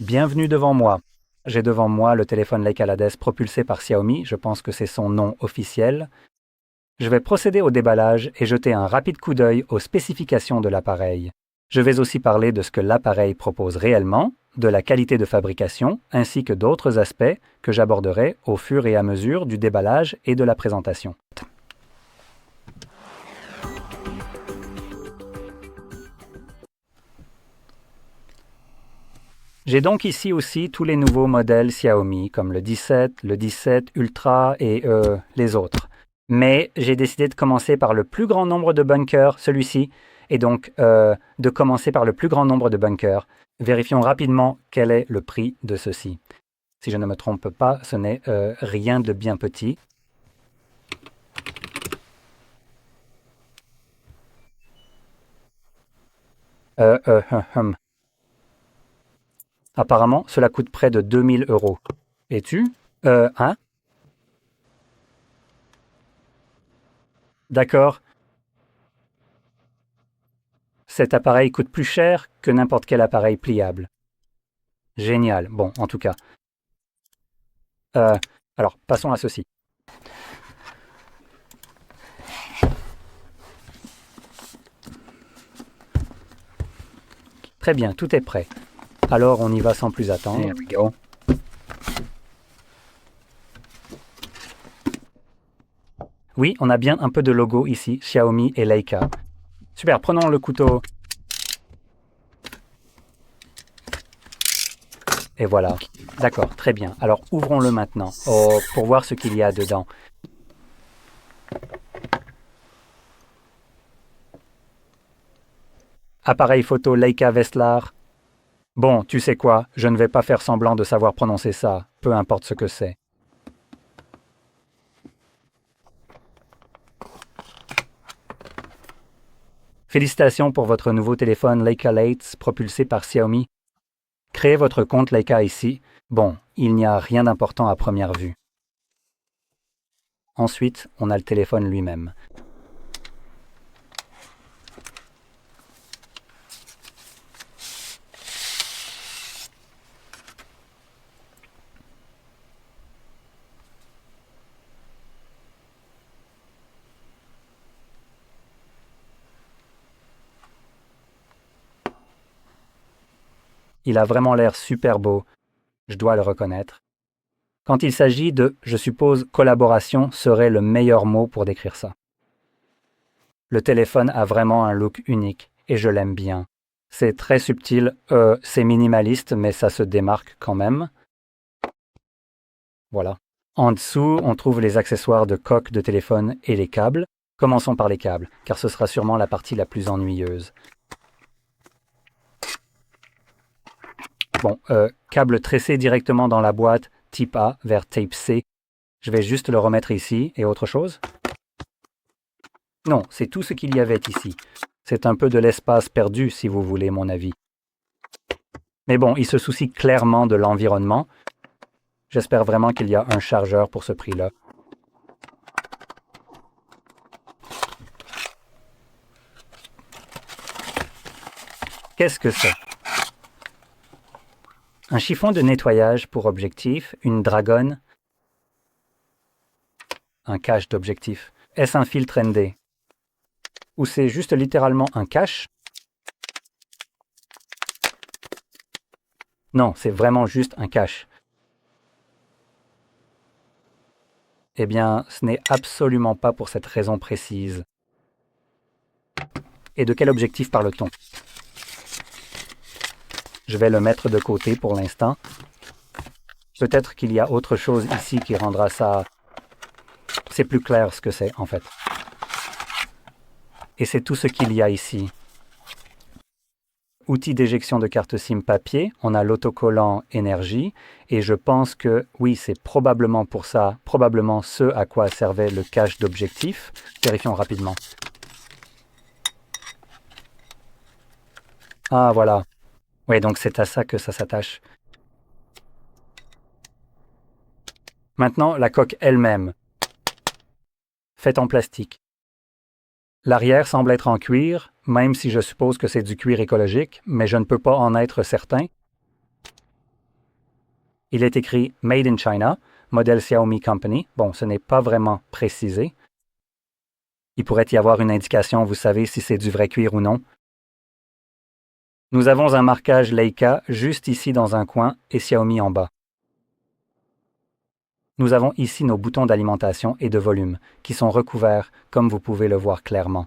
Bienvenue devant moi. J'ai devant moi le téléphone Leica Lades propulsé par Xiaomi, je pense que c'est son nom officiel. Je vais procéder au déballage et jeter un rapide coup d'œil aux spécifications de l'appareil. Je vais aussi parler de ce que l'appareil propose réellement, de la qualité de fabrication, ainsi que d'autres aspects que j'aborderai au fur et à mesure du déballage et de la présentation. J'ai donc ici aussi tous les nouveaux modèles Xiaomi, comme le 17, le 17 Ultra et les autres. Mais j'ai décidé de commencer par le plus grand nombre de bunkers, celui-ci, et donc de commencer par le plus grand nombre de bunkers. Vérifions rapidement quel est le prix de ceci. Si je ne me trompe pas, ce n'est rien de bien petit. Apparemment, cela coûte près de 2000 euros. Es-tu? Hein? D'accord. Cet appareil coûte plus cher que n'importe quel appareil pliable. Génial. Bon, en tout cas. Euh, alors, passons à ceci. Très bien, tout est prêt. Alors, on y va sans plus attendre. There we go. Oui, on a bien un peu de logo ici, Xiaomi et Leica. Super, prenons le couteau. Et voilà. D'accord, très bien. Alors, ouvrons-le maintenant pour voir ce qu'il y a dedans. Appareil photo Leica Vestlar. Bon, tu sais quoi, je ne vais pas faire semblant de savoir prononcer ça, peu importe ce que c'est. Félicitations pour votre nouveau téléphone Leica Lite propulsé par Xiaomi. Créez votre compte Leica ici. Bon, il n'y a rien d'important à première vue. Ensuite, on a le téléphone lui-même. Il a vraiment l'air super beau, je dois le reconnaître. Quand il s'agit de, je suppose, collaboration serait le meilleur mot pour décrire ça. Le téléphone a vraiment un look unique, et je l'aime bien. C'est très subtil, c'est minimaliste, mais ça se démarque quand même. Voilà. En dessous, on trouve les accessoires de coque de téléphone et les câbles. Commençons par les câbles, car ce sera sûrement la partie la plus ennuyeuse. Bon, câble tressé directement dans la boîte, type A vers type C. Je vais juste le remettre ici. Et autre chose? Non, c'est tout ce qu'il y avait ici. C'est un peu de l'espace perdu, si vous voulez mon avis. Mais bon, il se soucie clairement de l'environnement. J'espère vraiment qu'il y a un chargeur pour ce prix-là. Qu'est-ce que c'est? Un chiffon de nettoyage pour objectif, une dragonne, un cache d'objectif. Est-ce un filtre ND? Ou c'est juste littéralement un cache? Non, c'est vraiment juste un cache. Eh bien, ce n'est absolument pas pour cette raison précise. Et de quel objectif parle-t-on? Je vais le mettre de côté pour l'instant. Peut-être qu'il y a autre chose ici qui rendra ça... C'est plus clair ce que c'est, en fait. Et c'est tout ce qu'il y a ici. Outil d'éjection de carte SIM papier, on a l'autocollant énergie, et je pense que, oui, c'est probablement pour ça, probablement ce à quoi servait le cache d'objectif. Vérifions rapidement. Ah, voilà. Oui, donc c'est à ça que ça s'attache. Maintenant, la coque elle-même. Faite en plastique. L'arrière semble être en cuir, même si je suppose que c'est du cuir écologique, mais je ne peux pas en être certain. Il est écrit « Made in China », modèle Xiaomi Company. Bon, ce n'est pas vraiment précisé. Il pourrait y avoir une indication, vous savez, si c'est du vrai cuir ou non. Nous avons un marquage Leica juste ici dans un coin et Xiaomi en bas. Nous avons ici nos boutons d'alimentation et de volume, qui sont recouverts, comme vous pouvez le voir clairement.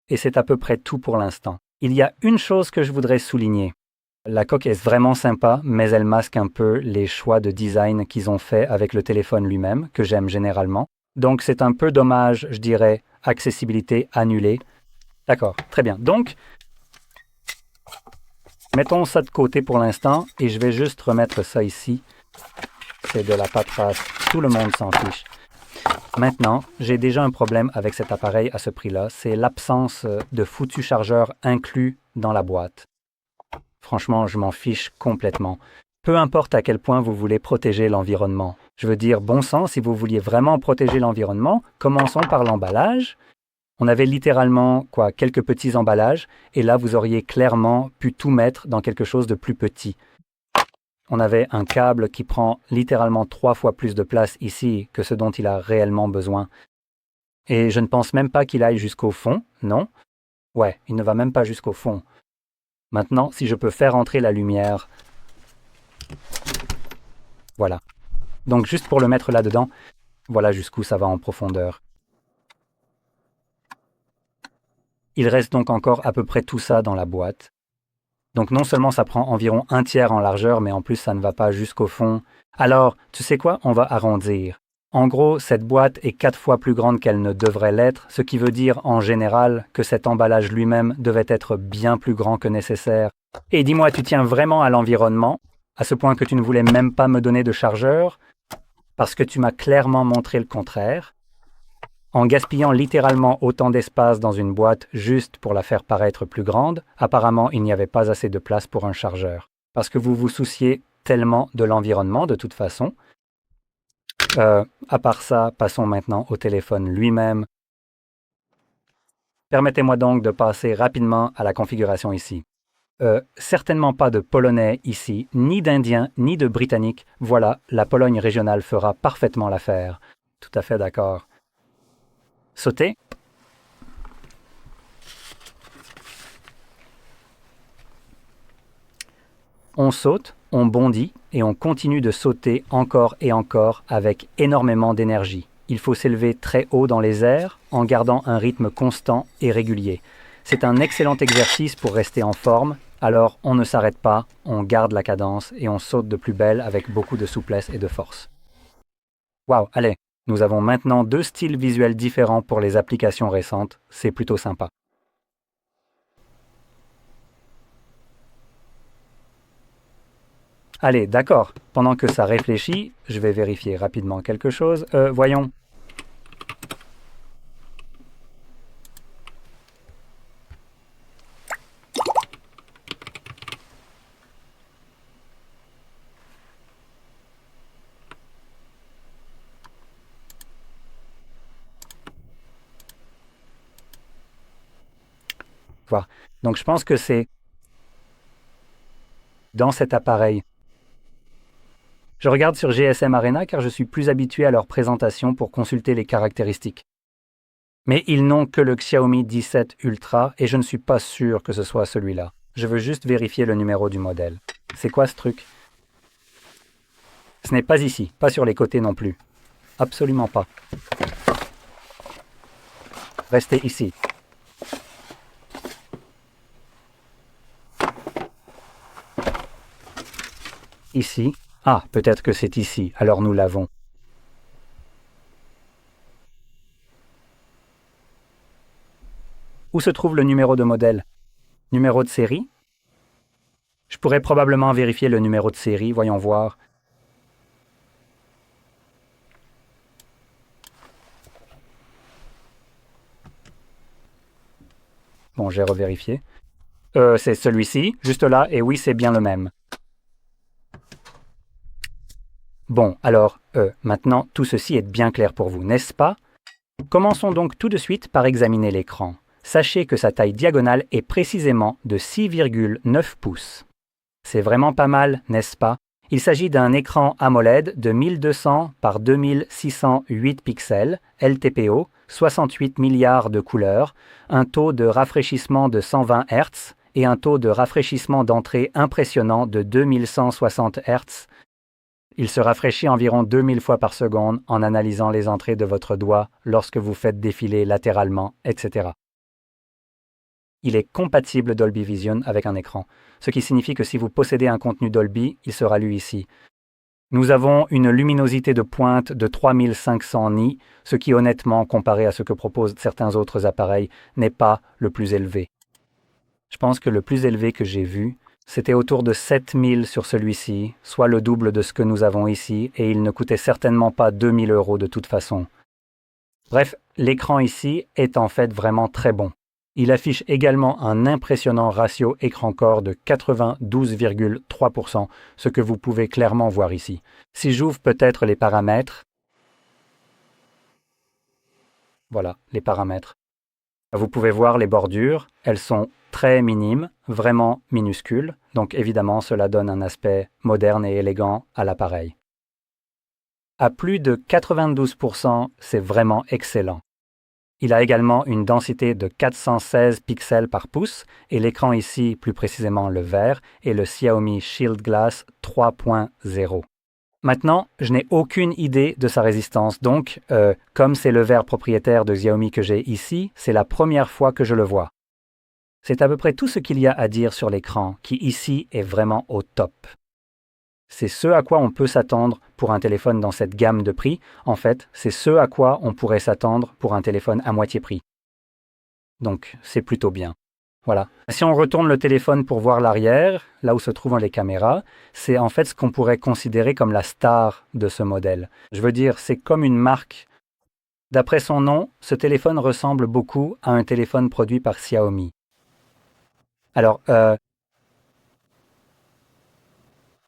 Et c'est à peu près tout pour l'instant. Il y a une chose que je voudrais souligner. La coque est vraiment sympa, mais elle masque un peu les choix de design qu'ils ont fait avec le téléphone lui-même, que j'aime généralement. Donc c'est un peu dommage, je dirais, accessibilité annulée. D'accord, très bien. Donc, mettons ça de côté pour l'instant et je vais juste remettre ça ici. C'est de la paperasse, tout le monde s'en fiche. Maintenant, j'ai déjà un problème avec cet appareil à ce prix-là, c'est l'absence de foutu chargeur inclus dans la boîte. Franchement, je m'en fiche complètement. Peu importe à quel point vous voulez protéger l'environnement. Je veux dire, bon sang, si vous vouliez vraiment protéger l'environnement, commençons par l'emballage. On avait littéralement quelques petits emballages, et là vous auriez clairement pu tout mettre dans quelque chose de plus petit. On avait un câble qui prend littéralement 3 fois plus de place ici que ce dont il a réellement besoin. Et je ne pense même pas qu'il aille jusqu'au fond, non? Ouais, il ne va même pas jusqu'au fond. Maintenant, si je peux faire entrer la lumière... Voilà. Donc juste pour le mettre là-dedans, voilà jusqu'où ça va en profondeur. Il reste donc encore à peu près tout ça dans la boîte. Donc non seulement ça prend environ 1/3 en largeur, mais en plus ça ne va pas jusqu'au fond. Alors, tu sais quoi, on va arrondir. En gros, cette boîte est 4 fois plus grande qu'elle ne devrait l'être, ce qui veut dire en général que cet emballage lui-même devait être bien plus grand que nécessaire. Et dis-moi, tu tiens vraiment à l'environnement, à ce point que tu ne voulais même pas me donner de chargeur, parce que tu m'as clairement montré le contraire. En gaspillant littéralement autant d'espace dans une boîte juste pour la faire paraître plus grande, apparemment il n'y avait pas assez de place pour un chargeur. Parce que vous vous souciez tellement de l'environnement de toute façon. À part ça, passons maintenant au téléphone lui-même. Permettez-moi donc de passer rapidement à la configuration ici. Certainement pas de Polonais ici, ni d'Indiens, ni de Britanniques. Voilà, la Pologne régionale fera parfaitement l'affaire. Tout à fait d'accord. Sauter. On saute, on bondit et on continue de sauter encore et encore avec énormément d'énergie. Il faut s'élever très haut dans les airs en gardant un rythme constant et régulier. C'est un excellent exercice pour rester en forme, alors on ne s'arrête pas, on garde la cadence et on saute de plus belle avec beaucoup de souplesse et de force. Waouh, allez! Nous avons maintenant 2 styles visuels différents pour les applications récentes. C'est plutôt sympa. Allez, d'accord. Pendant que ça réfléchit, je vais vérifier rapidement quelque chose. Voyons. Voilà. Donc je pense que c'est dans cet appareil. Je regarde sur GSM Arena car je suis plus habitué à leur présentation pour consulter les caractéristiques. Mais ils n'ont que le Xiaomi 17 Ultra et je ne suis pas sûr que ce soit celui-là. Je veux juste vérifier le numéro du modèle. C'est quoi ce truc? Ce n'est pas ici, pas sur les côtés non plus. Absolument pas. Restez ici. Ici. Ah, peut-être que c'est ici, alors nous l'avons. Où se trouve le numéro de modèle? Numéro de série? Je pourrais probablement vérifier le numéro de série, voyons voir. Bon, j'ai revérifié. C'est celui-ci, juste là, et oui, c'est bien le même. Bon, alors, maintenant, tout ceci est bien clair pour vous, n'est-ce pas? Commençons donc tout de suite par examiner l'écran. Sachez que sa taille diagonale est précisément de 6,9 pouces. C'est vraiment pas mal, n'est-ce pas? Il s'agit d'un écran AMOLED de 1200 par 2608 pixels, LTPO, 68 milliards de couleurs, un taux de rafraîchissement de 120 Hz et un taux de rafraîchissement d'entrée impressionnant de 2160 Hz. Il se rafraîchit environ 2000 fois par seconde en analysant les entrées de votre doigt lorsque vous faites défiler latéralement, etc. Il est compatible Dolby Vision avec un écran, ce qui signifie que si vous possédez un contenu Dolby, il sera lu ici. Nous avons une luminosité de pointe de 3500 nits, ce qui honnêtement, comparé à ce que proposent certains autres appareils, n'est pas le plus élevé. Je pense que le plus élevé que j'ai vu, c'était autour de 7000 sur celui-ci, soit le double de ce que nous avons ici, et il ne coûtait certainement pas 2000 € de toute façon. Bref, l'écran ici est en fait vraiment très bon. Il affiche également un impressionnant ratio écran-corps de 92,3%, ce que vous pouvez clairement voir ici. Si j'ouvre peut-être les paramètres, voilà, les paramètres. Vous pouvez voir les bordures, elles sont très minimes, vraiment minuscules, donc évidemment cela donne un aspect moderne et élégant à l'appareil. À plus de 92%, c'est vraiment excellent. Il a également une densité de 416 pixels par pouce et l'écran ici, plus précisément le vert, est le Xiaomi Shield Glass 3.0. Maintenant, je n'ai aucune idée de sa résistance, donc comme c'est le verre propriétaire de Xiaomi que j'ai ici, c'est la première fois que je le vois. C'est à peu près tout ce qu'il y a à dire sur l'écran, qui ici est vraiment au top. C'est ce à quoi on peut s'attendre pour un téléphone dans cette gamme de prix. En fait, c'est ce à quoi on pourrait s'attendre pour un téléphone à moitié prix. Donc, c'est plutôt bien. Voilà. Si on retourne le téléphone pour voir l'arrière, là où se trouvent les caméras, c'est en fait ce qu'on pourrait considérer comme la star de ce modèle. Je veux dire, c'est comme une marque. D'après son nom, ce téléphone ressemble beaucoup à un téléphone produit par Xiaomi. Alors,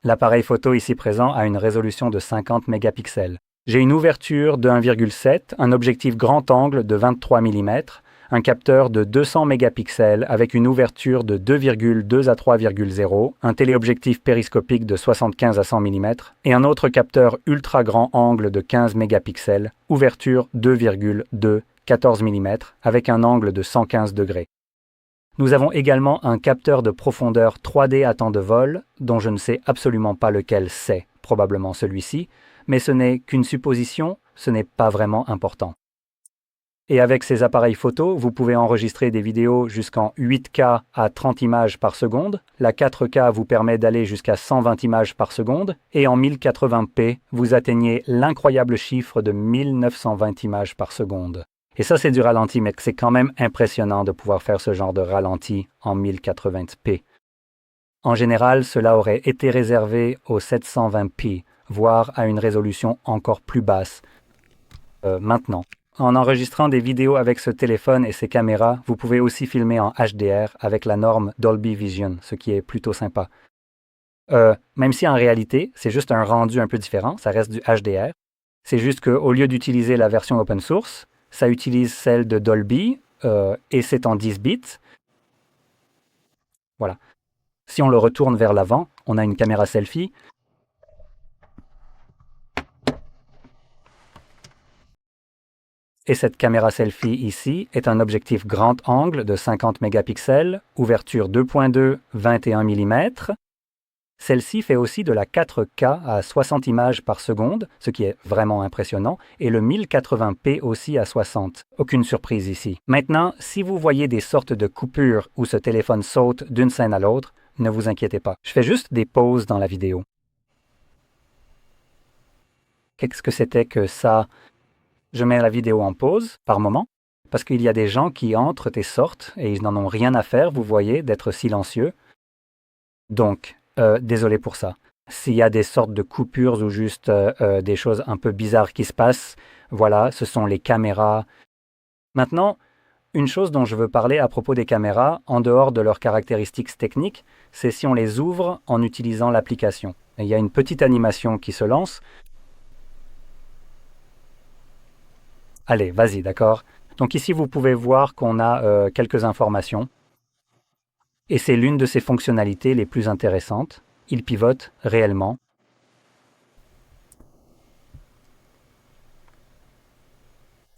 l'appareil photo ici présent a une résolution de 50 mégapixels. J'ai une ouverture de 1,7, un objectif grand angle de 23 mm, un capteur de 200 mégapixels avec une ouverture de 2,2 à 3,0, un téléobjectif périscopique de 75 à 100 mm et un autre capteur ultra grand angle de 15 mégapixels, ouverture 2,2, 14 mm avec un angle de 115 degrés. Nous avons également un capteur de profondeur 3D à temps de vol, dont je ne sais absolument pas lequel c'est, probablement celui-ci, mais ce n'est qu'une supposition, ce n'est pas vraiment important. Et avec ces appareils photo, vous pouvez enregistrer des vidéos jusqu'en 8K à 30 images par seconde, la 4K vous permet d'aller jusqu'à 120 images par seconde, et en 1080p, vous atteignez l'incroyable chiffre de 1920 images par seconde. Et ça, c'est du ralenti, mais c'est quand même impressionnant de pouvoir faire ce genre de ralenti en 1080p. En général, cela aurait été réservé au 720p, voire à une résolution encore plus basse. Maintenant, en enregistrant des vidéos avec ce téléphone et ses caméras, vous pouvez aussi filmer en HDR avec la norme Dolby Vision, ce qui est plutôt sympa. Même si en réalité, c'est juste un rendu un peu différent, ça reste du HDR. C'est juste qu'au lieu d'utiliser la version open source, ça utilise celle de Dolby et c'est en 10 bits. Voilà. Si on le retourne vers l'avant, on a une caméra selfie. Et cette caméra selfie ici est un objectif grand angle de 50 mégapixels, ouverture 2.2, 21 mm. Celle-ci fait aussi de la 4K à 60 images par seconde, ce qui est vraiment impressionnant, et le 1080p aussi à 60. Aucune surprise ici. Maintenant, si vous voyez des sortes de coupures où ce téléphone saute d'une scène à l'autre, ne vous inquiétez pas. Je fais juste des pauses dans la vidéo. Qu'est-ce que c'était que ça? Je mets la vidéo en pause par moment, parce qu'il y a des gens qui entrent et sortent, et ils n'en ont rien à faire, vous voyez, d'être silencieux. Donc, désolé pour ça. S'il y a des sortes de coupures ou juste des choses un peu bizarres qui se passent, voilà, ce sont les caméras. Maintenant, une chose dont je veux parler à propos des caméras, en dehors de leurs caractéristiques techniques, c'est si on les ouvre en utilisant l'application. Il y a une petite animation qui se lance. Allez, vas-y, d'accord? Donc ici, vous pouvez voir qu'on a quelques informations. Et c'est l'une de ses fonctionnalités les plus intéressantes. Il pivote réellement.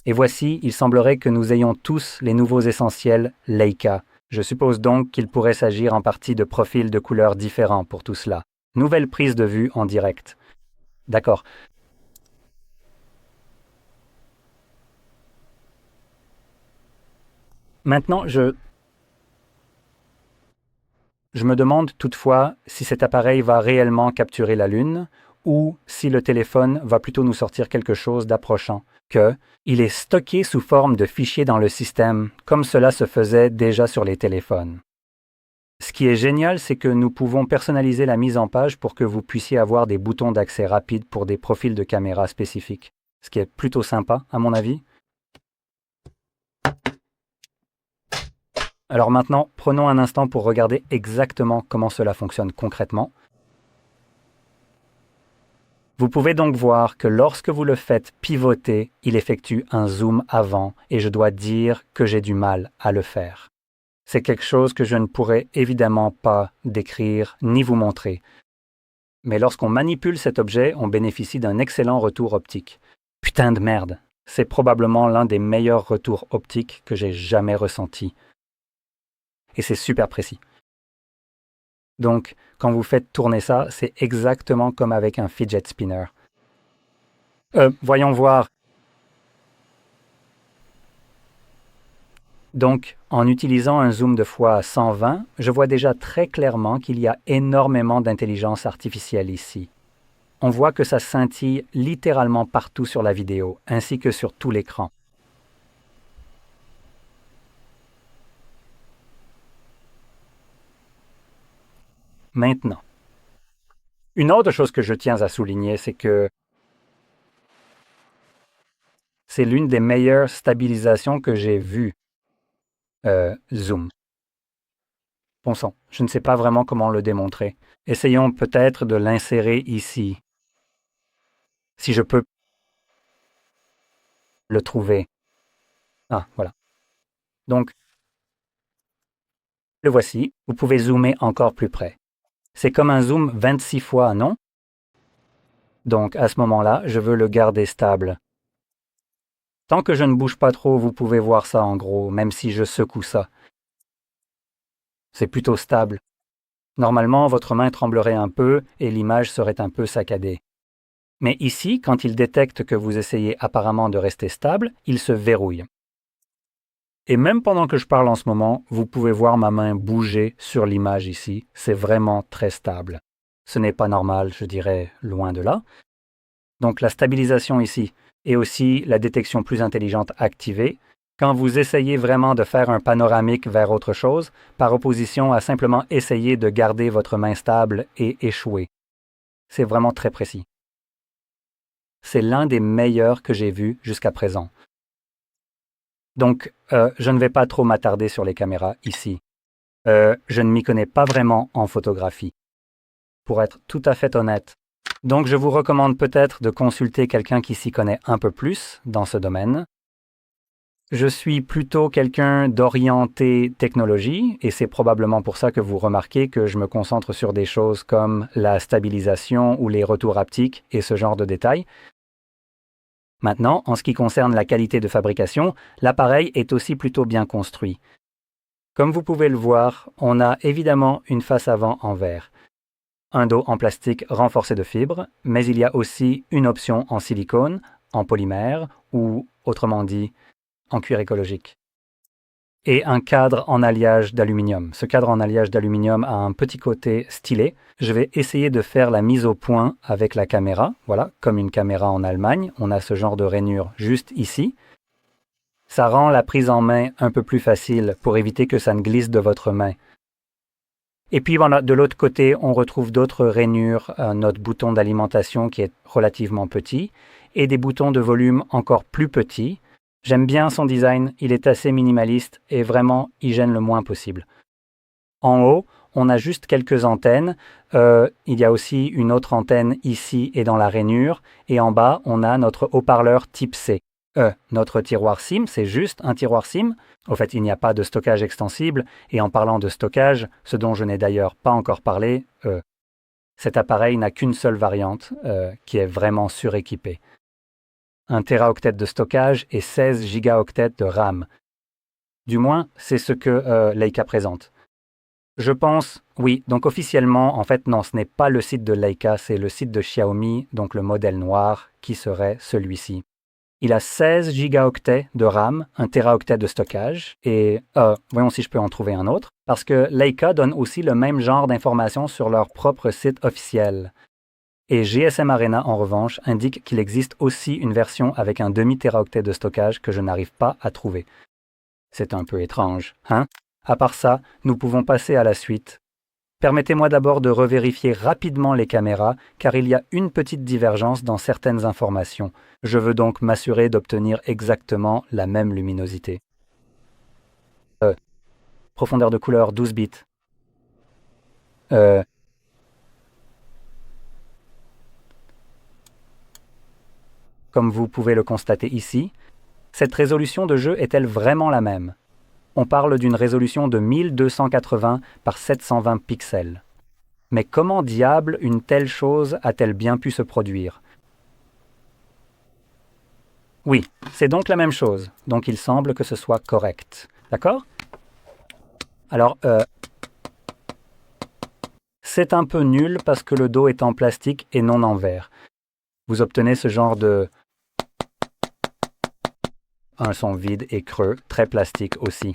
Et voici, il semblerait que nous ayons tous les nouveaux essentiels Leica. Je suppose donc qu'il pourrait s'agir en partie de profils de couleurs différents pour tout cela. Nouvelle prise de vue en direct. D'accord. Maintenant, je me demande toutefois si cet appareil va réellement capturer la Lune ou si le téléphone va plutôt nous sortir quelque chose d'approchant, que il est stocké sous forme de fichiers dans le système, comme cela se faisait déjà sur les téléphones. Ce qui est génial, c'est que nous pouvons personnaliser la mise en page pour que vous puissiez avoir des boutons d'accès rapide pour des profils de caméra spécifiques, ce qui est plutôt sympa, à mon avis. Alors maintenant, prenons un instant pour regarder exactement comment cela fonctionne concrètement. Vous pouvez donc voir que lorsque vous le faites pivoter, il effectue un zoom avant et je dois dire que j'ai du mal à le faire. C'est quelque chose que je ne pourrais évidemment pas décrire ni vous montrer. Mais lorsqu'on manipule cet objet, on bénéficie d'un excellent retour optique. Putain de merde! C'est probablement l'un des meilleurs retours optiques que j'ai jamais ressentis. Et c'est super précis. Donc, quand vous faites tourner ça, c'est exactement comme avec un fidget spinner. Voyons voir. Donc, en utilisant un zoom de fois 120, je vois déjà très clairement qu'il y a énormément d'intelligence artificielle ici. On voit que ça scintille littéralement partout sur la vidéo, ainsi que sur tout l'écran. Maintenant, une autre chose que je tiens à souligner, c'est que c'est l'une des meilleures stabilisations que j'ai vues. Zoom. Bon sang, je ne sais pas vraiment comment le démontrer. Essayons peut-être de l'insérer ici. Si je peux le trouver. Ah, voilà. Donc, le voici. Vous pouvez zoomer encore plus près. C'est comme un zoom 26 fois, non? Donc, à ce moment-là, je veux le garder stable. Tant que je ne bouge pas trop, vous pouvez voir ça en gros, même si je secoue ça. C'est plutôt stable. Normalement, votre main tremblerait un peu et l'image serait un peu saccadée. Mais ici, quand il détecte que vous essayez apparemment de rester stable, il se verrouille. Et même pendant que je parle en ce moment, vous pouvez voir ma main bouger sur l'image ici. C'est vraiment très stable. Ce n'est pas normal, je dirais, loin de là. Donc la stabilisation ici et aussi la détection plus intelligente activée, quand vous essayez vraiment de faire un panoramique vers autre chose, par opposition à simplement essayer de garder votre main stable et échouer. C'est vraiment très précis. C'est l'un des meilleurs que j'ai vus jusqu'à présent. Donc, je ne vais pas trop m'attarder sur les caméras ici. Je ne m'y connais pas vraiment en photographie, pour être tout à fait honnête. Donc, je vous recommande peut-être de consulter quelqu'un qui s'y connaît un peu plus dans ce domaine. Je suis plutôt quelqu'un d'orienté technologie, et c'est probablement pour ça que vous remarquez que je me concentre sur des choses comme la stabilisation ou les retours haptiques et ce genre de détails. Maintenant, en ce qui concerne la qualité de fabrication, l'appareil est aussi plutôt bien construit. Comme vous pouvez le voir, on a évidemment une face avant en verre, un dos en plastique renforcé de fibres, mais il y a aussi une option en silicone, en polymère ou, autrement dit, en cuir écologique. Et un cadre en alliage d'aluminium. Ce cadre en alliage d'aluminium a un petit côté stylé. Je vais essayer de faire la mise au point avec la caméra. Voilà, comme une caméra en Allemagne, on a ce genre de rainure juste ici. Ça rend la prise en main un peu plus facile pour éviter que ça ne glisse de votre main. Et puis voilà, de l'autre côté, on retrouve d'autres rainures, notre bouton d'alimentation qui est relativement petit, et des boutons de volume encore plus petits. J'aime bien son design, il est assez minimaliste et vraiment, il gêne le moins possible. En haut, on a juste quelques antennes. Il y a aussi une autre antenne ici et dans la rainure. Et en bas, on a notre haut-parleur type C. Notre tiroir SIM, c'est juste un tiroir SIM. Au fait, il n'y a pas de stockage extensible. Et en parlant de stockage, ce dont je n'ai d'ailleurs pas encore parlé, cet appareil n'a qu'une seule variante qui est vraiment suréquipée. 1 téraoctet de stockage et 16 gigaoctets de RAM. Du moins, c'est ce que Leica présente. Je pense, oui, donc officiellement, en fait, non, ce n'est pas le site de Leica, c'est le site de Xiaomi, donc le modèle noir, qui serait celui-ci. Il a 16 gigaoctets de RAM, 1 téraoctet de stockage, et voyons si je peux en trouver un autre, parce que Leica donne aussi le même genre d'informations sur leur propre site officiel. Et GSM Arena, en revanche, indique qu'il existe aussi une version avec un demi-téraoctet de stockage que je n'arrive pas à trouver. C'est un peu étrange, hein? À part ça, nous pouvons passer à la suite. Permettez-moi d'abord de revérifier rapidement les caméras, car il y a une petite divergence dans certaines informations. Je veux donc m'assurer d'obtenir exactement la même luminosité. Profondeur de couleur 12 bits. Comme vous pouvez le constater ici, cette résolution de jeu est-elle vraiment la même? On parle d'une résolution de 1280 par 720 pixels. Mais comment diable une telle chose a-t-elle bien pu se produire? Oui, c'est donc la même chose, donc il semble que ce soit correct. D'accord? Alors, c'est un peu nul parce que le dos est en plastique et non en verre. Vous obtenez ce genre de... un son vide et creux, très plastique aussi.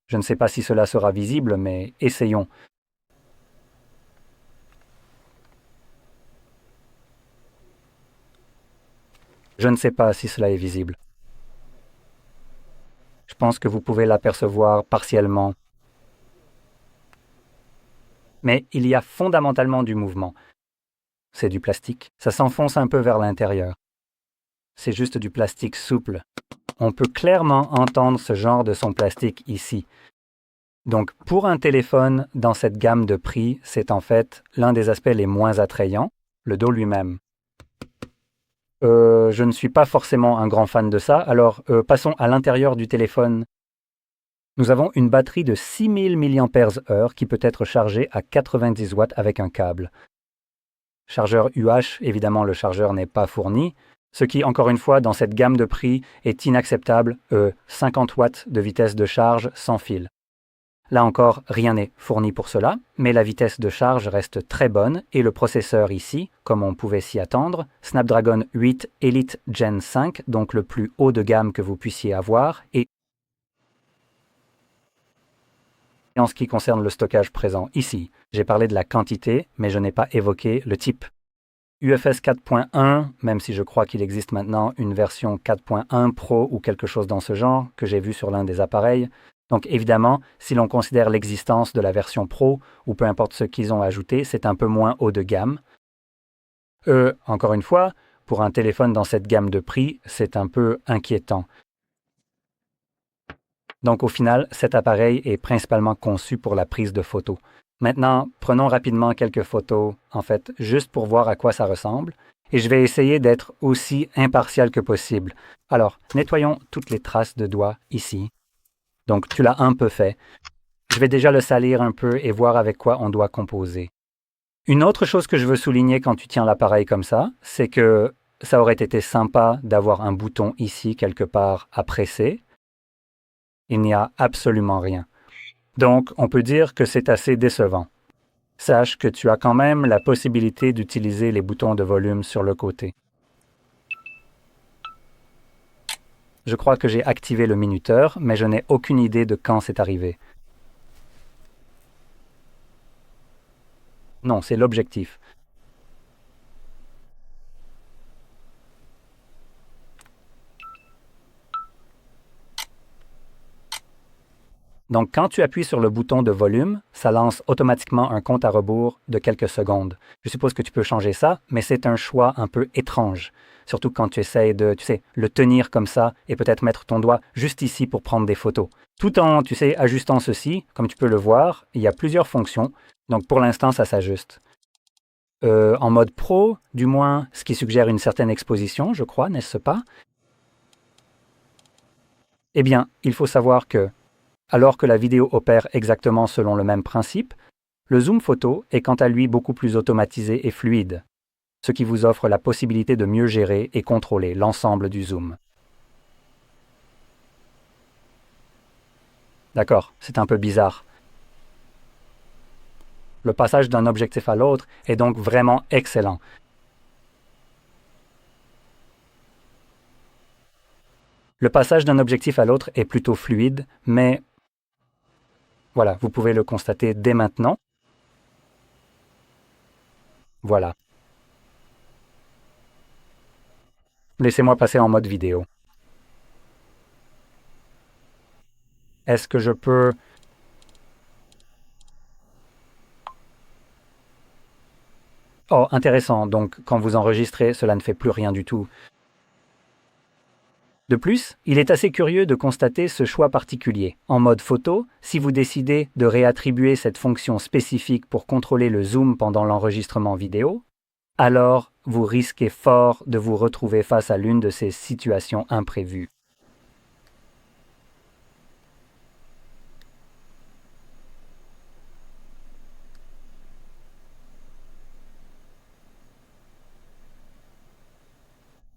Je ne sais pas si cela sera visible, mais essayons. Je ne sais pas si cela est visible. Je pense que vous pouvez l'apercevoir partiellement. Mais il y a fondamentalement du mouvement. C'est du plastique. Ça s'enfonce un peu vers l'intérieur. C'est juste du plastique souple. On peut clairement entendre ce genre de son plastique ici. Donc, pour un téléphone dans cette gamme de prix, c'est en fait l'un des aspects les moins attrayants, le dos lui-même. Je ne suis pas forcément un grand fan de ça, alors passons à l'intérieur du téléphone. Nous avons une batterie de 6000 mAh qui peut être chargée à 90 watts avec un câble. Chargeur UH, évidemment le chargeur n'est pas fourni, ce qui, encore une fois, dans cette gamme de prix, est inacceptable, 50 watts de vitesse de charge sans fil. Là encore, rien n'est fourni pour cela, mais la vitesse de charge reste très bonne et le processeur ici, comme on pouvait s'y attendre, Snapdragon 8 Elite Gen 5, donc le plus haut de gamme que vous puissiez avoir, et en ce qui concerne le stockage présent ici, j'ai parlé de la quantité, mais je n'ai pas évoqué le type. UFS 4.1, même si je crois qu'il existe maintenant une version 4.1 Pro ou quelque chose dans ce genre, que j'ai vu sur l'un des appareils. Donc évidemment, si l'on considère l'existence de la version Pro, ou peu importe ce qu'ils ont ajouté, c'est un peu moins haut de gamme. Encore une fois, pour un téléphone dans cette gamme de prix, c'est un peu inquiétant. Donc au final, cet appareil est principalement conçu pour la prise de photos. Maintenant, prenons rapidement quelques photos, en fait, juste pour voir à quoi ça ressemble, et je vais essayer d'être aussi impartial que possible. Alors, nettoyons toutes les traces de doigts ici. Donc, tu l'as un peu fait. Je vais déjà le salir un peu et voir avec quoi on doit composer. Une autre chose que je veux souligner quand tu tiens l'appareil comme ça, c'est que ça aurait été sympa d'avoir un bouton ici quelque part à presser. Il n'y a absolument rien. Donc, on peut dire que c'est assez décevant. Sache que tu as quand même la possibilité d'utiliser les boutons de volume sur le côté. Je crois que j'ai activé le minuteur, mais je n'ai aucune idée de quand c'est arrivé. Non, c'est l'objectif. Donc, quand tu appuies sur le bouton de volume, ça lance automatiquement un compte à rebours de quelques secondes. Je suppose que tu peux changer ça, mais c'est un choix un peu étrange. Surtout quand tu essaies de, le tenir comme ça et peut-être mettre ton doigt juste ici pour prendre des photos. Tout en, ajustant ceci, comme tu peux le voir, il y a plusieurs fonctions. Donc, pour l'instant, ça s'ajuste. En mode pro, du moins, ce qui suggère une certaine exposition, je crois, n'est-ce pas? Eh bien, il faut savoir que alors que la vidéo opère exactement selon le même principe, le zoom photo est quant à lui beaucoup plus automatisé et fluide. ce qui vous offre la possibilité de mieux gérer et contrôler l'ensemble du zoom. D'accord, c'est un peu bizarre. Le passage d'un objectif à l'autre est donc vraiment excellent. Le passage d'un objectif à l'autre est plutôt fluide, mais voilà, vous pouvez le constater dès maintenant. Voilà. Laissez-moi passer en mode vidéo. Est-ce que je peux... Oh, intéressant, donc quand vous enregistrez, cela ne fait plus rien du tout. De plus, il est assez curieux de constater ce choix particulier. En mode photo, si vous décidez de réattribuer cette fonction spécifique pour contrôler le zoom pendant l'enregistrement vidéo, alors vous risquez fort de vous retrouver face à l'une de ces situations imprévues.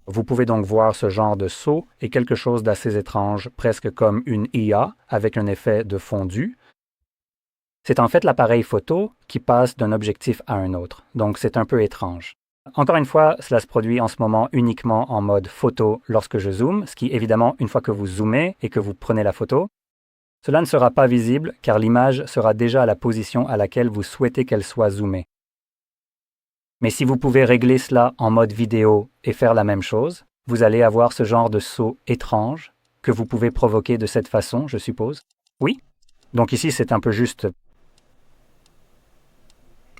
Vous pouvez donc voir ce genre de saut est quelque chose d'assez étrange, presque comme une IA avec un effet de fondu. C'est en fait l'appareil photo qui passe d'un objectif à un autre, donc c'est un peu étrange. Encore une fois, cela se produit en ce moment uniquement en mode photo lorsque je zoome, ce qui évidemment, une fois que vous zoomez et que vous prenez la photo, cela ne sera pas visible car l'image sera déjà à la position à laquelle vous souhaitez qu'elle soit zoomée. Mais si vous pouvez régler cela en mode vidéo et faire la même chose, vous allez avoir ce genre de saut étrange que vous pouvez provoquer de cette façon, je suppose. Oui? Donc ici, c'est un peu juste.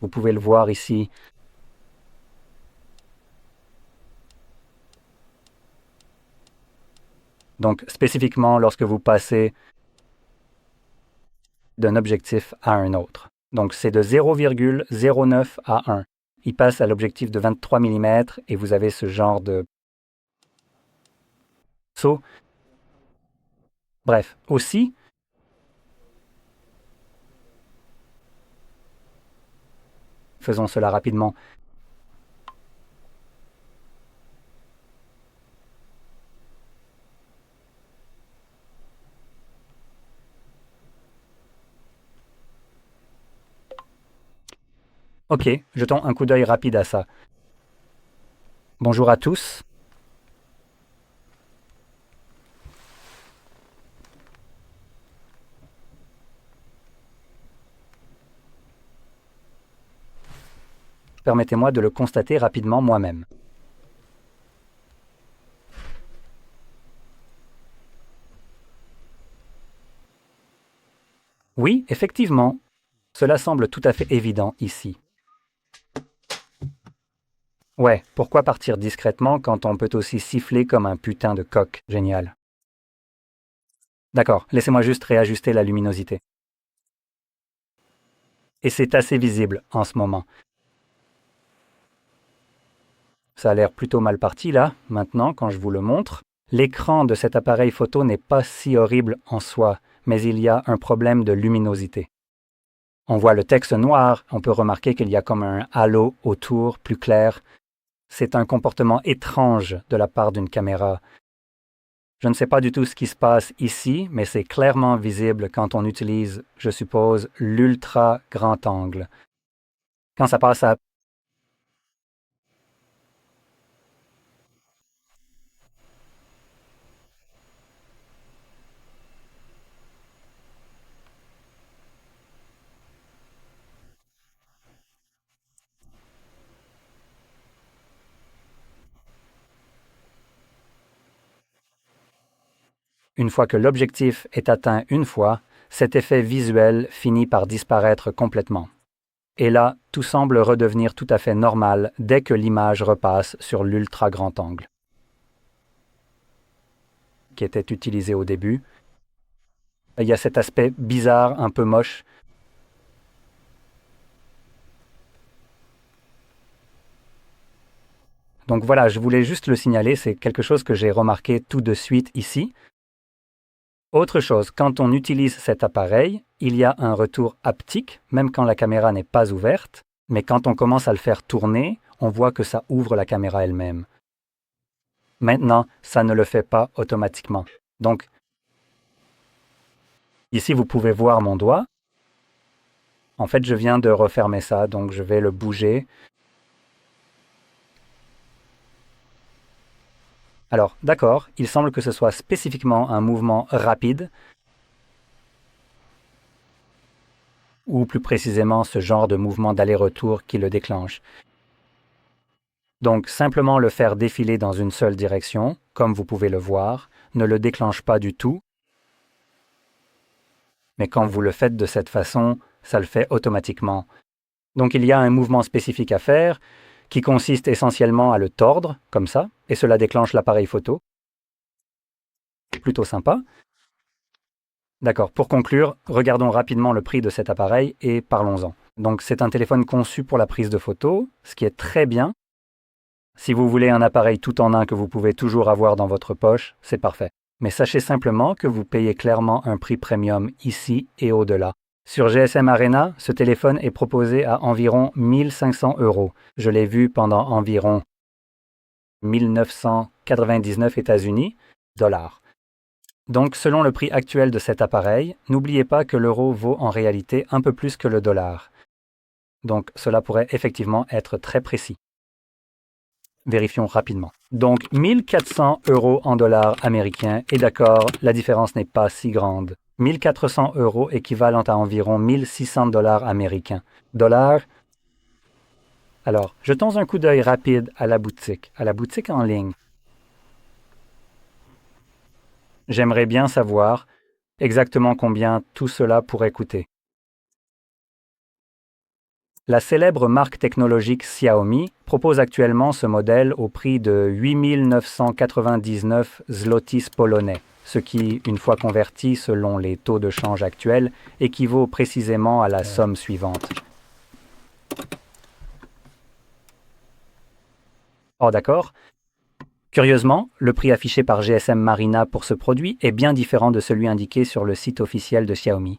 Vous pouvez le voir ici. Donc spécifiquement lorsque vous passez d'un objectif à un autre. Donc c'est de 0,09 à 1. Il passe à l'objectif de 23 mm et vous avez ce genre de saut. Bref, aussi, faisons cela rapidement. Ok, jetons un coup d'œil rapide à ça. Bonjour à tous. Permettez-moi de le constater rapidement moi-même. Oui, effectivement, cela semble tout à fait évident ici. Ouais, pourquoi partir discrètement quand on peut aussi siffler comme un putain de coq génial? D'accord, laissez-moi juste réajuster la luminosité. Et c'est assez visible en ce moment. Ça a l'air plutôt mal parti là, maintenant, quand je vous le montre. L'écran de cet appareil photo n'est pas si horrible en soi, mais il y a un problème de luminosité. On voit le texte noir, on peut remarquer qu'il y a comme un halo autour, plus clair. C'est un comportement étrange de la part d'une caméra. Je ne sais pas du tout ce qui se passe ici, mais c'est clairement visible quand on utilise, je suppose, l'ultra grand angle. Quand ça passe à... Une fois que l'objectif est atteint une fois, cet effet visuel finit par disparaître complètement. Et là, tout semble redevenir tout à fait normal dès que l'image repasse sur l'ultra grand angle, qui était utilisé au début. Il y a cet aspect bizarre, un peu moche. Donc voilà, je voulais juste le signaler, c'est quelque chose que j'ai remarqué tout de suite ici. Autre chose, quand on utilise cet appareil, il y a un retour haptique, même quand la caméra n'est pas ouverte. Mais quand on commence à le faire tourner, on voit que ça ouvre la caméra elle-même. Maintenant, ça ne le fait pas automatiquement. Donc, ici, vous pouvez voir mon doigt. En fait, je viens de refermer ça, donc je vais le bouger. Alors, d'accord, il semble que ce soit spécifiquement un mouvement rapide, ou plus précisément ce genre de mouvement d'aller-retour qui le déclenche. Donc, simplement le faire défiler dans une seule direction, comme vous pouvez le voir, ne le déclenche pas du tout. Mais quand vous le faites de cette façon, ça le fait automatiquement. Donc il y a un mouvement spécifique à faire qui consiste essentiellement à le tordre, comme ça, et cela déclenche l'appareil photo. Plutôt sympa. D'accord, pour conclure, regardons rapidement le prix de cet appareil et parlons-en. Donc c'est un téléphone conçu pour la prise de photos, ce qui est très bien. Si vous voulez un appareil tout en un que vous pouvez toujours avoir dans votre poche, c'est parfait. Mais sachez simplement que vous payez clairement un prix premium ici et au-delà. Sur GSM Arena, ce téléphone est proposé à environ 1500 €. Je l'ai vu pendant environ 1999 États-Unis, dollars. Donc, selon le prix actuel de cet appareil, n'oubliez pas que l'euro vaut en réalité un peu plus que le dollar. Donc, cela pourrait effectivement être très précis. Vérifions rapidement. Donc, 1400 € en dollars américains, et d'accord, la différence n'est pas si grande. 1400 € équivalent à environ 1600 $ américains. Dollars. Alors, jetons un coup d'œil rapide à la boutique en ligne. J'aimerais bien savoir exactement combien tout cela pourrait coûter. La célèbre marque technologique Xiaomi propose actuellement ce modèle au prix de 8 999 zlotys polonais, ce qui, une fois converti selon les taux de change actuels, équivaut précisément à la somme suivante. Oh d'accord. Curieusement, le prix affiché par GSM Marina pour ce produit est bien différent de celui indiqué sur le site officiel de Xiaomi.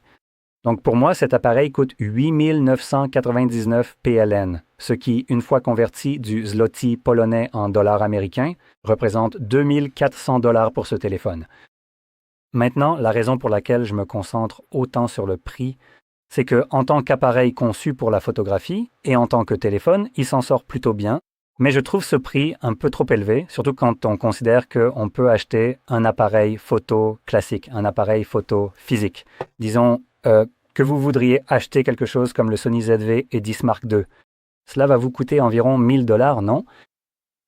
Donc pour moi, cet appareil coûte 8 999 PLN, ce qui, une fois converti du zloty polonais en dollars américains, représente 2400 $ pour ce téléphone. Maintenant, la raison pour laquelle je me concentre autant sur le prix, c'est que, en tant qu'appareil conçu pour la photographie et en tant que téléphone, il s'en sort plutôt bien. Mais je trouve ce prix un peu trop élevé, surtout quand on considère qu'on peut acheter un appareil photo classique, un appareil photo physique. Disons que vous voudriez acheter quelque chose comme le Sony ZV-E10 Mark II. Cela va vous coûter environ 1000 $, non?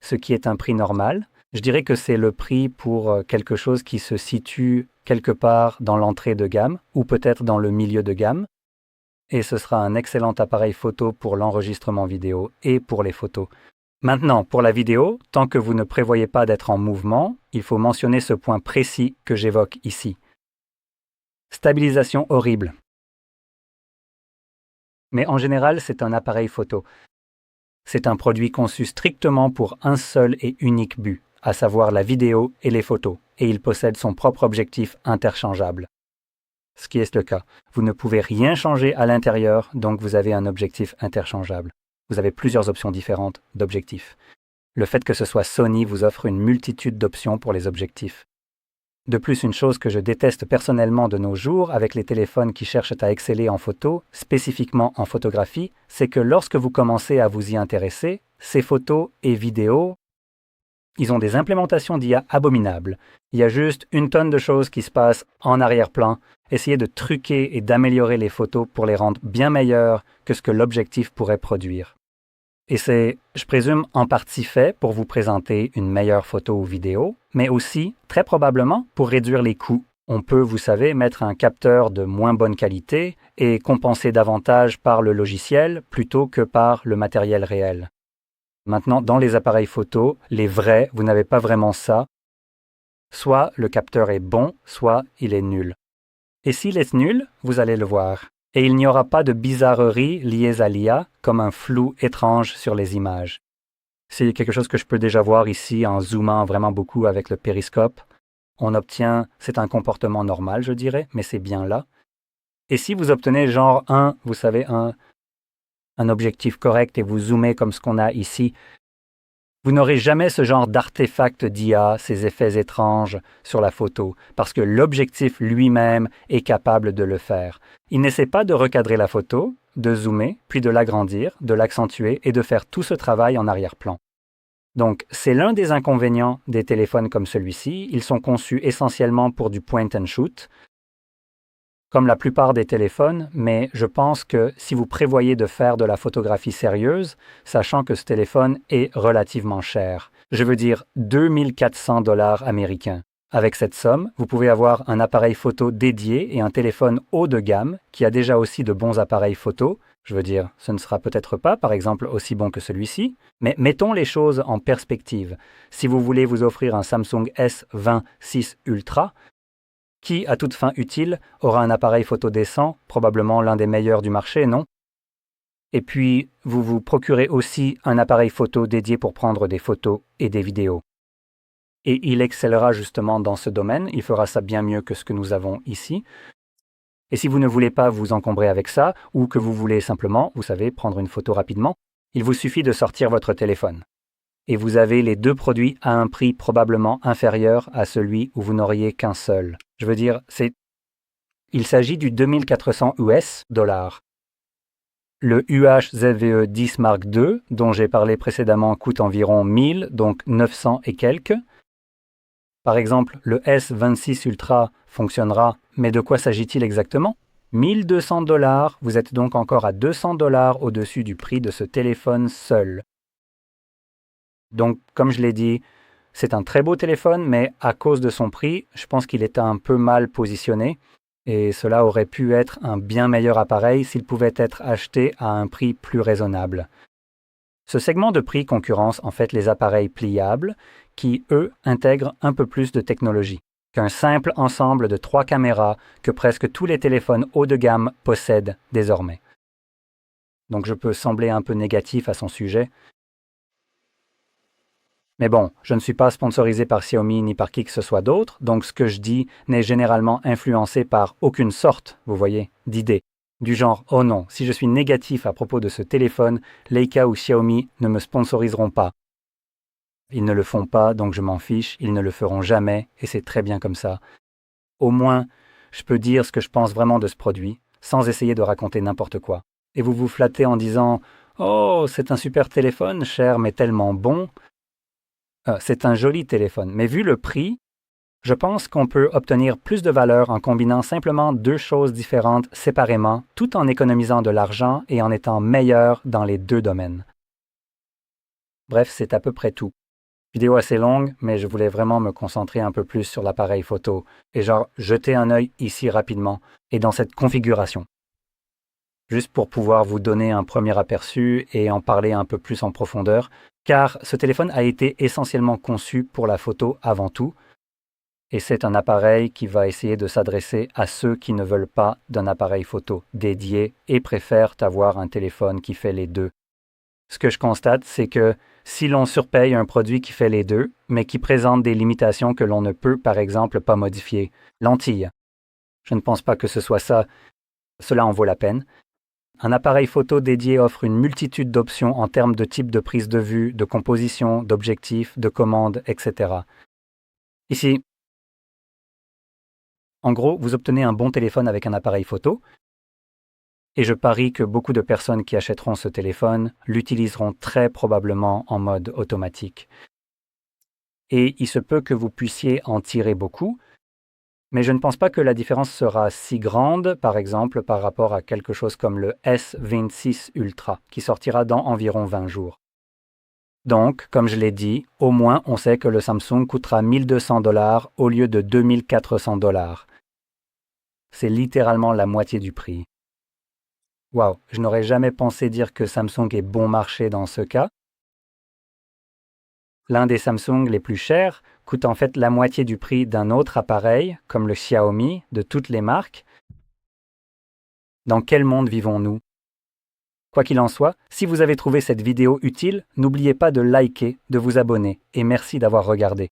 Ce qui est un prix normal. Je dirais que c'est le prix pour quelque chose qui se situe quelque part dans l'entrée de gamme ou peut-être dans le milieu de gamme. Et ce sera un excellent appareil photo pour l'enregistrement vidéo et pour les photos. Maintenant, pour la vidéo, tant que vous ne prévoyez pas d'être en mouvement, il faut mentionner ce point précis que j'évoque ici. Stabilisation horrible. Mais en général, c'est un appareil photo. C'est un produit conçu strictement pour un seul et unique but, à savoir la vidéo et les photos, et il possède son propre objectif interchangeable. Ce qui est le cas. Vous ne pouvez rien changer à l'intérieur, donc vous avez un objectif interchangeable. Vous avez plusieurs options différentes d'objectifs. Le fait que ce soit Sony vous offre une multitude d'options pour les objectifs. De plus, une chose que je déteste personnellement de nos jours avec les téléphones qui cherchent à exceller en photo, spécifiquement en photographie, c'est que lorsque vous commencez à vous y intéresser, ces photos et vidéos, ils ont des implémentations d'IA abominables. Il y a juste une tonne de choses qui se passent en arrière-plan. Essayez de truquer et d'améliorer les photos pour les rendre bien meilleures que ce que l'objectif pourrait produire. Et c'est, je présume, en partie fait pour vous présenter une meilleure photo ou vidéo, mais aussi, très probablement, pour réduire les coûts. On peut, vous savez, mettre un capteur de moins bonne qualité et compenser davantage par le logiciel plutôt que par le matériel réel. Maintenant, dans les appareils photo, les vrais, vous n'avez pas vraiment ça. Soit le capteur est bon, soit il est nul. Et s'il est nul, vous allez le voir. Et il n'y aura pas de bizarreries liées à l'IA, comme un flou étrange sur les images. C'est quelque chose que je peux déjà voir ici en zoomant vraiment beaucoup avec le périscope. On obtient, c'est un comportement normal, je dirais, mais c'est bien là. Et si vous obtenez genre vous savez, un un objectif correct et vous zoomez comme ce qu'on a ici, vous n'aurez jamais ce genre d'artefact d'IA, ces effets étranges sur la photo, parce que l'objectif lui-même est capable de le faire. Il n'essaie pas de recadrer la photo, de zoomer, puis de l'agrandir, de l'accentuer et de faire tout ce travail en arrière-plan. Donc, c'est l'un des inconvénients des téléphones comme celui-ci. Ils sont conçus essentiellement pour du point and shoot, comme la plupart des téléphones, mais je pense que si vous prévoyez de faire de la photographie sérieuse, sachant que ce téléphone est relativement cher, je veux dire 2400 $ américains. Avec cette somme, vous pouvez avoir un appareil photo dédié et un téléphone haut de gamme qui a déjà aussi de bons appareils photo. Je veux dire, ce ne sera peut-être pas, par exemple, aussi bon que celui-ci, mais mettons les choses en perspective. Si vous voulez vous offrir un Samsung S20 VI Ultra, qui, à toute fin utile, aura un appareil photo décent, probablement l'un des meilleurs du marché, non? Et puis, vous vous procurez aussi un appareil photo dédié pour prendre des photos et des vidéos. Et il excellera justement dans ce domaine, il fera ça bien mieux que ce que nous avons ici. Et si vous ne voulez pas vous encombrer avec ça, ou que vous voulez simplement, vous savez, prendre une photo rapidement, il vous suffit de sortir votre téléphone. Et vous avez les deux produits à un prix probablement inférieur à celui où vous n'auriez qu'un seul. Je veux dire, il s'agit du 2400 US $. Le UH-ZVE 10 Mark II, dont j'ai parlé précédemment, coûte environ 1000, donc 900 et quelques. Par exemple, le S26 Ultra fonctionnera, mais de quoi s'agit-il exactement? 1200 $, vous êtes donc encore à 200 $ au-dessus du prix de ce téléphone seul. Donc, comme je l'ai dit, c'est un très beau téléphone, mais à cause de son prix, je pense qu'il est un peu mal positionné, et cela aurait pu être un bien meilleur appareil s'il pouvait être acheté à un prix plus raisonnable. Ce segment de prix concurrence en fait les appareils pliables, qui, eux, intègrent un peu plus de technologie qu'un simple ensemble de 3 caméras que presque tous les téléphones haut de gamme possèdent désormais. Donc je peux sembler un peu négatif à son sujet. Mais bon, je ne suis pas sponsorisé par Xiaomi ni par qui que ce soit d'autre, donc ce que je dis n'est généralement influencé par aucune sorte, vous voyez, d'idée. Du genre, oh non, si je suis négatif à propos de ce téléphone, Leica ou Xiaomi ne me sponsoriseront pas. Ils ne le font pas, donc je m'en fiche, ils ne le feront jamais, et c'est très bien comme ça. Au moins, je peux dire ce que je pense vraiment de ce produit, sans essayer de raconter n'importe quoi. Et vous vous flattez en disant « Oh, c'est un super téléphone, cher mais tellement bon ». C'est un joli téléphone, mais vu le prix, je pense qu'on peut obtenir plus de valeur en combinant simplement deux choses différentes séparément, tout en économisant de l'argent et en étant meilleur dans les deux domaines. Bref, c'est à peu près tout. Vidéo assez longue, mais je voulais vraiment me concentrer un peu plus sur l'appareil photo et genre jeter un œil ici rapidement et dans cette configuration. Juste pour pouvoir vous donner un premier aperçu et en parler un peu plus en profondeur, car ce téléphone a été essentiellement conçu pour la photo avant tout, et c'est un appareil qui va essayer de s'adresser à ceux qui ne veulent pas d'un appareil photo dédié et préfèrent avoir un téléphone qui fait les deux. Ce que je constate, c'est que si l'on surpaye un produit qui fait les deux, mais qui présente des limitations que l'on ne peut par exemple pas modifier, lentilles. Je ne pense pas que ce soit ça, cela en vaut la peine. Un appareil photo dédié offre une multitude d'options en termes de type de prise de vue, de composition, d'objectifs, de commandes, etc. Ici, en gros, vous obtenez un bon téléphone avec un appareil photo, et je parie que beaucoup de personnes qui achèteront ce téléphone l'utiliseront très probablement en mode automatique. Et il se peut que vous puissiez en tirer beaucoup, mais je ne pense pas que la différence sera si grande, par exemple, par rapport à quelque chose comme le S26 Ultra, qui sortira dans environ 20 jours. Donc, comme je l'ai dit, au moins on sait que le Samsung coûtera 1200 $ au lieu de 2400 $. C'est littéralement la moitié du prix. Waouh, je n'aurais jamais pensé dire que Samsung est bon marché dans ce cas. L'un des Samsung les plus chers coûte en fait la moitié du prix d'un autre appareil, comme le Xiaomi, de toutes les marques. Dans quel monde vivons-nous? Quoi qu'il en soit, si vous avez trouvé cette vidéo utile, n'oubliez pas de liker, de vous abonner, et merci d'avoir regardé.